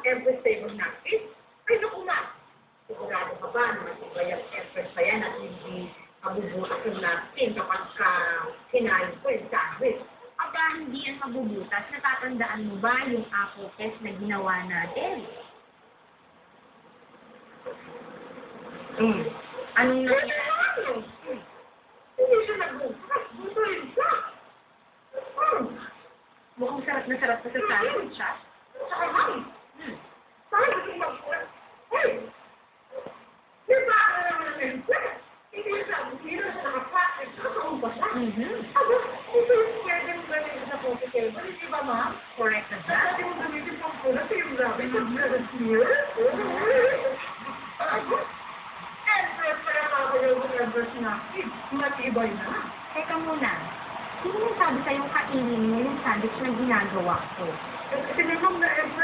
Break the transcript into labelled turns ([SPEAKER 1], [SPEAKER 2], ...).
[SPEAKER 1] Empress Table Napkin? Ay, naku na. Sigurado ka ba na matibay ang Empress pa yan at hindi mabubutas yung napkin kapag hinayin ko yung sandwich?
[SPEAKER 2] Aba, hindi yan mabubutas. Natatandaan mo ba yung apple test na ginawa natin? Anong nangyari?
[SPEAKER 1] Hindi siya nagbukas. Buto rin siya.
[SPEAKER 2] Mukhang sarap na sarap sa sandwich, ha?
[SPEAKER 1] Saka lang. Saan hindi magbukas? Hey! Di ba ako naman ang Empress? Hindi siya nakapractice. Nakaupa siya. Aba, ito yung pwedeng gamitin sa coffee table. Hindi ba, ma'am?
[SPEAKER 2] Correct na siya.
[SPEAKER 1] Pwede mo gamitin pang pula sa yung rabbit at meron here. Empress, kaya nakakayaw ng Empress napkin. Matibay na.
[SPEAKER 2] Teka muna. Sino nang sabi sa'yo kainin mo yung sandwich na ginagawa ko?
[SPEAKER 1] Kasi naman na Empress